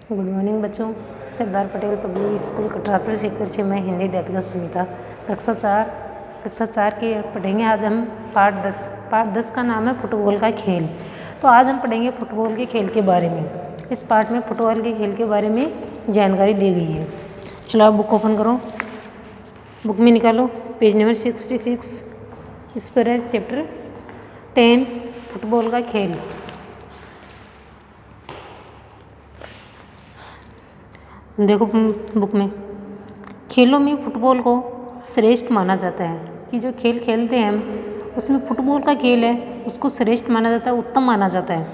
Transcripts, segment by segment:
Good morning बच्चों। Sardar Patel public school कटरापुर Sikar से मैं हिंदी अध्यापिका सुमिता कक्षा चार के पढ़ेंगे। आज हम पाठ 10 का नाम है फुटबॉल का खेल। तो आज हम पढ़ेंगे फुटबॉल के खेल के बारे में। इस पाठ में फुटबॉल के खेल के बारे में जानकारी दी गई है। चलो आप बुक ओपन करो, बुक में निकालो पेज नंबर 66। इस पर है चैप्टर 10 फुटबॉल का खेल। देखो बुक में, खेलों में फुटबॉल को श्रेष्ठ माना जाता है कि जो खेल खेलते हैं हम उसमें फुटबॉल का खेल है उसको श्रेष्ठ माना जाता है, उत्तम माना जाता है।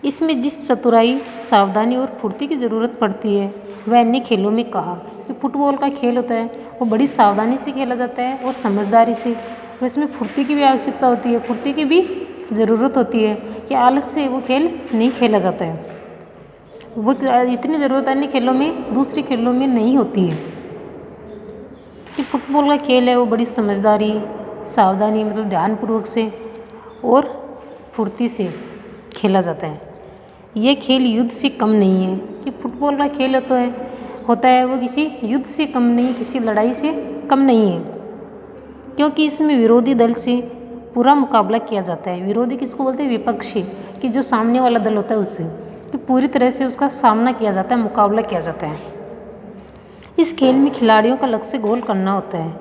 इसमें जिस चतुराई, सावधानी और फुर्ती की ज़रूरत पड़ती है वह अन्य खेलों में कहा। जो फुटबॉल का खेल होता है वो बड़ी सावधानी से खेला जाता है और समझदारी से, और इसमें फुर्ती की भी आवश्यकता होती है, फुर्ती की भी ज़रूरत होती है कि आलस से वो खेल नहीं खेला जाता है। वो इतनी ज़रूरत अन्य खेलों में, दूसरे खेलों में नहीं होती है। कि फुटबॉल का खेल है वो बड़ी समझदारी, सावधानी मतलब ध्यानपूर्वक से और फुर्ती से खेला जाता है। यह खेल युद्ध से कम नहीं है कि फुटबॉल का खेल होता है वो किसी युद्ध से कम नहीं, किसी लड़ाई से कम नहीं है, क्योंकि इसमें विरोधी दल से पूरा मुकाबला किया जाता है। विरोधी किसको बोलते हैं? विपक्षी, कि जो सामने वाला दल होता है उससे तो पूरी तरह से उसका सामना किया जाता है, मुकाबला किया जाता है। इस खेल में खिलाड़ियों का लक्ष्य गोल करना होता है।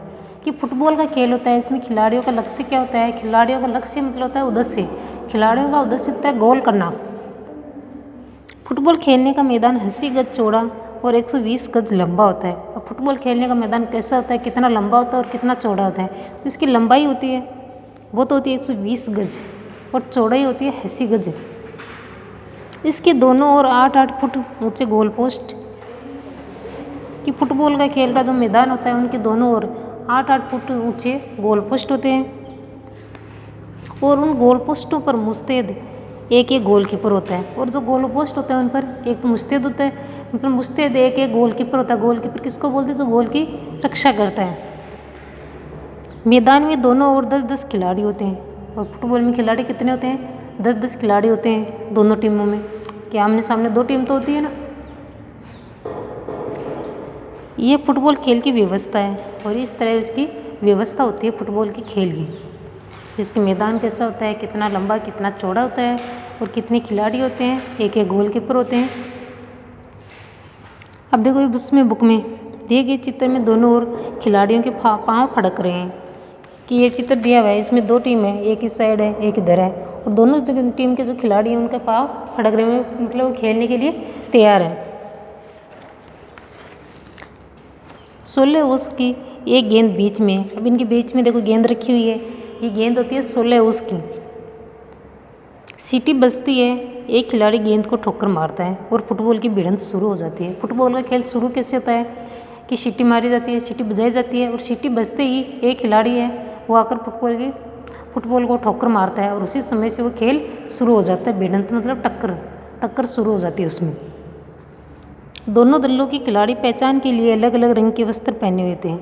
कि फुटबॉल का खेल होता है इसमें खिलाड़ियों का लक्ष्य क्या होता है? खिलाड़ियों का लक्ष्य मतलब होता है उद्देश्य। खिलाड़ियों का उद्देश्य होता है गोल करना। फुटबॉल खेलने का मैदान 80 गज चौड़ा और 120 गज लंबा होता है। और फुटबॉल खेलने का मैदान कैसा होता है, कितना लंबा होता है और कितना चौड़ा होता है? तो इसकी लंबाई होती है वो तो होती है 120 गज और चौड़ाई होती है 80 गज। इसके दोनों ओर 8-8 फुट ऊंचे गोल पोस्ट। कि फुटबॉल का खेल का जो मैदान होता है उनके दोनों ओर 8-8 फुट ऊंचे गोल पोस्ट होते हैं और उन गोल पोस्टों पर मुस्तैद एक गोलकीपर होता है। और जो गोल पोस्ट होता है उन पर एक तो मुस्तैद होता है, मतलब मुस्तैद एक गोलकीपर होता है। गोलकीपर किसको बोलते हैं? जो गोल की रक्षा करता है। मैदान में दोनों ओर 10-10 खिलाड़ी होते हैं। और फुटबॉल में खिलाड़ी कितने होते हैं? 10-10 खिलाड़ी होते हैं दोनों टीमों में। कि आमने सामने 2 टीम तो होती है ना। ये फुटबॉल खेल की व्यवस्था है और इस तरह उसकी व्यवस्था होती है फुटबॉल के खेल की। इसके मैदान कैसा होता है, कितना लंबा, कितना चौड़ा होता है और कितने खिलाड़ी होते हैं, एक गोलकीपर होते हैं। अब देखो उसमें बुक में दिए गए चित्र में दोनों ओर खिलाड़ियों के पाँव फड़क रहे हैं। कि ये चित्र दिया हुआ है, इसमें 2 टीम है, एक इस साइड है एक इधर है, और दोनों टीम के जो खिलाड़ी हैं उनके पाँव फड़क रहे हैं, मतलब वो खेलने के लिए तैयार है। 16 ओस की एक गेंद बीच में। अब इनके बीच में देखो गेंद रखी हुई है, ये गेंद होती है 16 ओस की। सीटी बजती है, एक खिलाड़ी गेंद को ठोकर मारता है और फुटबॉल की भिड़ंत शुरू हो जाती है। फुटबॉल का खेल शुरू कैसे होता है कि सीटी मारी जाती है, सीटी बजाई जाती है और सीटी बजते ही एक खिलाड़ी है वो आकर फुटबॉल को ठोकर मारता है और उसी समय से वो खेल शुरू हो जाता है। भिड़ंत मतलब टक्कर शुरू हो जाती है उसमें। दोनों दलों की खिलाड़ी पहचान के लिए अलग अलग रंग के वस्त्र पहने हुए थे।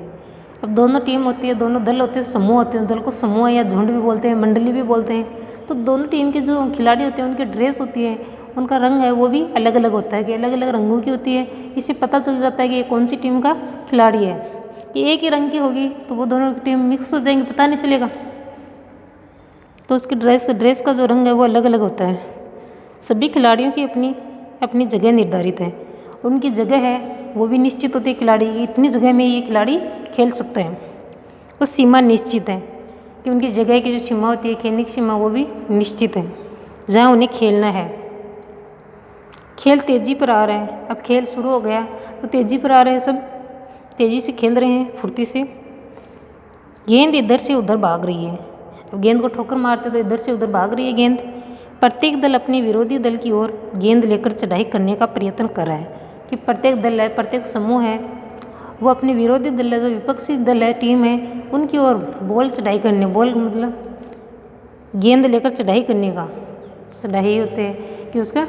अब दोनों टीम होती है, दोनों दल होते हैं, समूह होते हैं। दल को समूह या झुंड भी बोलते हैं, मंडली भी बोलते हैं। तो दोनों टीम के जो खिलाड़ी होते हैं उनकी ड्रेस होती है, उनका रंग है वो भी अलग अलग होता है कि अलग अलग रंगों की होती है। इससे पता चल जाता है कि ये कौन सी टीम का खिलाड़ी है। कि एक ही रंग की होगी तो वो दोनों की टीम मिक्स हो जाएंगी, पता नहीं चलेगा। तो उसकी ड्रेस का जो रंग है वो अलग अलग होता है। सभी खिलाड़ियों की अपनी अपनी जगह निर्धारित है, उनकी जगह है वो भी निश्चित होती है। खिलाड़ी इतनी जगह में ये खिलाड़ी खेल सकते हैं, वो सीमा निश्चित है कि उनकी जगह की जो सीमा होती है, खेलने की सीमा, वो भी निश्चित है जहाँ उन्हें खेलना है। खेल तेज़ी पर आ रहा है, अब खेल शुरू हो गया तो तेज़ी पर आ रहे हैं, सब तेज़ी से खेल रहे हैं, फुर्ती से। गेंद इधर से उधर भाग रही है। अब गेंद को ठोकर मारते तो इधर से उधर भाग रही है गेंद। प्रत्येक दल अपने विरोधी दल की ओर गेंद लेकर चढ़ाई करने का प्रयत्न कर रहा है। कि प्रत्येक दल है, प्रत्येक समूह है, वो अपने विरोधी दल है, जो विपक्षी दल है, टीम है, उनकी ओर बॉल चढ़ाई करने, बॉल मतलब गेंद लेकर चढ़ाई करने का चढ़ाई होते हैं कि उसका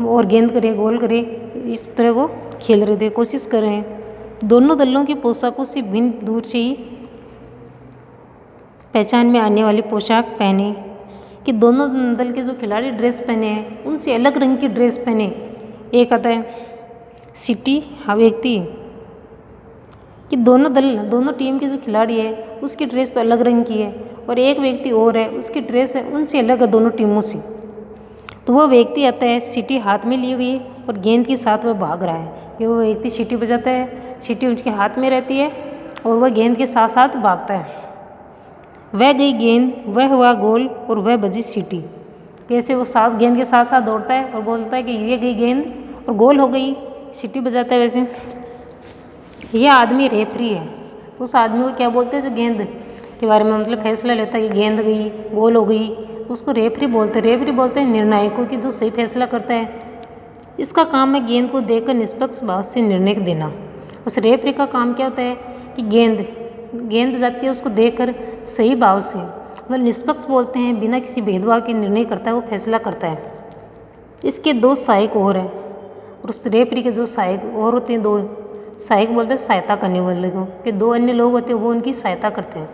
और गेंद करे, गोल करे, इस तरह वो खेल रहे थे, कोशिश कर रहे हैं। दोनों दलों की पोशाकों से भिन्न दूर से ही पहचान में आने वाली पोशाक पहने। कि दोनों दल के जो खिलाड़ी ड्रेस पहने हैं उनसे अलग रंग की ड्रेस पहने, एक आता है सिटी हाँ व्यक्ति कि दोनों टीम के जो खिलाड़ी है उसकी ड्रेस तो अलग रंग की है और एक व्यक्ति और है उसकी ड्रेस है उनसे अलग है दोनों टीमों से। तो वो व्यक्ति आता है सीटी हाथ में लिए हुए और गेंद के साथ वह भाग रहा है कि वो व्यक्ति सीटी बजाता है, सीटी उसके हाथ में रहती है और वह गेंद के साथ साथ भागता है। वह गई गेंद, वह हुआ गोल और वह बजी सीटी। कैसे वो साथ गेंद के साथ साथ दौड़ता है और बोलता है कि ये गई गेंद और गोल हो गई, सीटी बजाता है। वैसे यह आदमी रेफरी है, तो उस आदमी को क्या बोलते हैं जो गेंद के बारे में मतलब फैसला लेता है कि गेंद गई गोल हो गई, तो उसको रेफरी बोलते हैं। रेफरी बोलते हैं निर्णायकों की जो सही फैसला करता है। इसका काम है गेंद को देखकर निष्पक्ष भाव से निर्णय देना। उस रेफरी का काम क्या होता है कि गेंद जाती है उसको देखकर सही भाव से मतलब निष्पक्ष बोलते हैं, बिना किसी भेदभाव के निर्णय करता है, वो फैसला करता है। इसके दो सहायक और हैं और उस रेफरी के जो सहायक और होते हैं, दो सहायक बोलते हैं सहायता करने वाले को, कि दो अन्य लोग होते हैं वो उनकी सहायता करते हैं।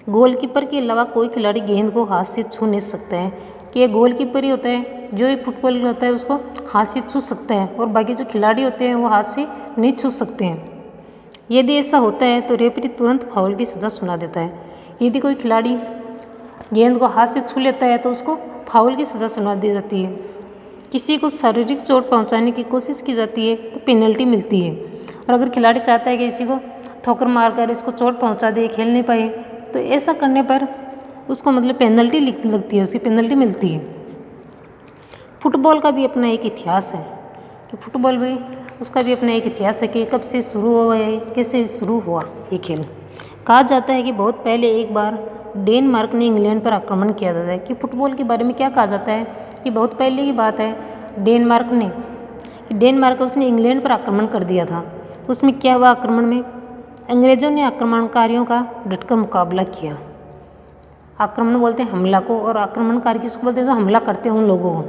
गोलकीपर के अलावा कोई खिलाड़ी गेंद को हाथ से छू नहीं सकता है, कि ये गोलकीपर ही होता है जो ये फुटबॉल होता है उसको हाथ से छू सकता है और बाकी जो खिलाड़ी होते हैं वो हाथ से नहीं छू सकते हैं। यदि ऐसा होता है तो रेफरी तुरंत फाउल की सज़ा सुना देता है। यदि कोई खिलाड़ी गेंद को हाथ से छू लेता है तो उसको फाउल की सज़ा सुना दी जाती है। किसी को शारीरिक चोट पहुंचाने की कोशिश की जाती है तो पेनल्टी मिलती है, और अगर खिलाड़ी चाहता है कि किसी को ठोकर मारकर इसको चोट पहुंचा दे, खेल नहीं पाए, तो ऐसा करने पर उसको मतलब पेनल्टी लगती है, उसकी पेनल्टी मिलती है। फुटबॉल का भी अपना एक इतिहास है कि फुटबॉल भी उसका भी अपना एक इतिहास है कि कब से शुरू हुआ है, कैसे शुरू हुआ ये खेल। कहा जाता है कि बहुत पहले एक बार डेनमार्क ने इंग्लैंड पर आक्रमण किया जाता है। कि फुटबॉल के बारे में क्या कहा जाता है कि बहुत पहले की बात है, डेनमार्क उसने इंग्लैंड पर आक्रमण कर दिया था। उसमें क्या हुआ आक्रमण में, अंग्रेज़ों ने आक्रमणकारियों का डटकर मुकाबला किया। आक्रमण बोलते हैं हमला को, और आक्रमणकारी किसको बोलते हैं जो हमला करते हैं उन लोगों को।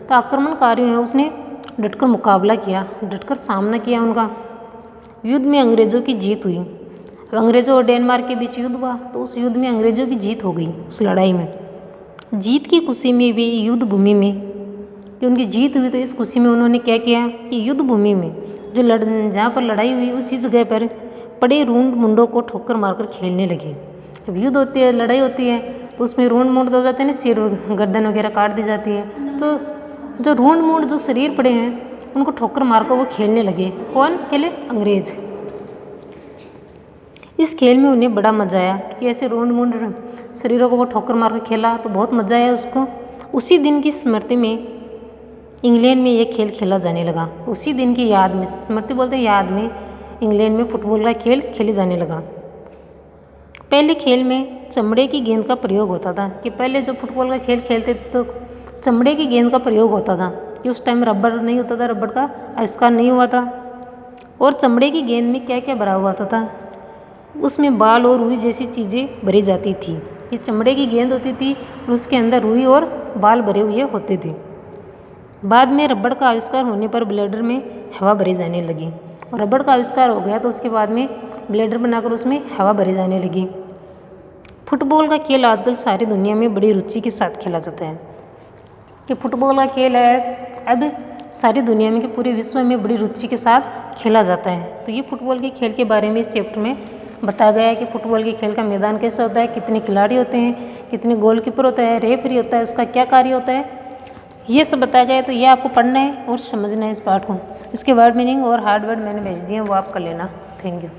तो आक्रमणकारियों है उसने डटकर मुकाबला किया, डटकर सामना किया उनका। युद्ध में अंग्रेज़ों की जीत हुई। अंग्रेज़ों और डेनमार्क के बीच युद्ध हुआ तो उस युद्ध में अंग्रेज़ों की जीत हो गई। उस लड़ाई में जीत की खुशी में भी युद्ध भूमि में कि उनकी जीत हुई, तो इस खुशी में उन्होंने क्या किया कि युद्ध भूमि में जो जहाँ पर लड़ाई हुई उसी जगह पर पड़े रूंड मुंडों को ठोकर मारकर खेलने लगे। जब युद्ध होती है, लड़ाई होती है, तो उसमें रूंड मुंड हो जाते हैं ना, सिर गर्दन वगैरह काट दी जाती है। तो जो रूंड मुंड जो शरीर पड़े हैं उनको ठोकर मारकर वो खेलने लगे। कौन खेले? अंग्रेज। इस खेल में उन्हें बड़ा मजा आया कि ऐसे रूंड मुंड शरीरों को वो ठोकर मार कर खेला, तो बहुत मजा आया उसको। उसी दिन की स्मृति में इंग्लैंड में ये खेल खेला जाने लगा। उसी दिन की याद में, स्मृति बोलते हैं याद में, इंग्लैंड में फुटबॉल का खेल खेले जाने लगा। पहले खेल में चमड़े की गेंद का प्रयोग होता था, कि पहले जो फुटबॉल का खेल खेलते तो चमड़े की गेंद का प्रयोग होता था, कि उस टाइम रबर नहीं होता था, रबर का आविष्कार नहीं हुआ था। और चमड़े की गेंद में क्या क्या भरा हुआ था, उसमें बाल और रुई जैसी चीज़ें भरी जाती थी। ये चमड़े की गेंद होती थी और उसके अंदर रुई और बाल भरे हुए होते थे। बाद में रबड़ का आविष्कार होने पर ब्लेडर में हवा भरी जाने लगी, और रबड़ का आविष्कार हो गया तो उसके बाद में ब्लेडर बनाकर उसमें हवा भरी जाने लगी। फुटबॉल का खेल आजकल सारी दुनिया में बड़ी रुचि के साथ खेला जाता है। कि फुटबॉल का खेल है अब सारी दुनिया में, कि पूरे विश्व में बड़ी रुचि के साथ खेला जाता है। तो ये फुटबॉल के खेल के बारे में इस चैप्टर में बताया गया है कि फुटबॉल के खेल का मैदान कैसा होता है, कितने खिलाड़ी होते हैं, कितने गोलकीपर होता है, रेफरी होता है, उसका क्या कार्य होता है, ये सब बताया गया है। तो ये आपको पढ़ना है और समझना है इस पाठ को। इसके वर्ड मीनिंग और हार्ड वर्ड मैंने भेज दिए हैं, वो आप कर लेना। Thank you.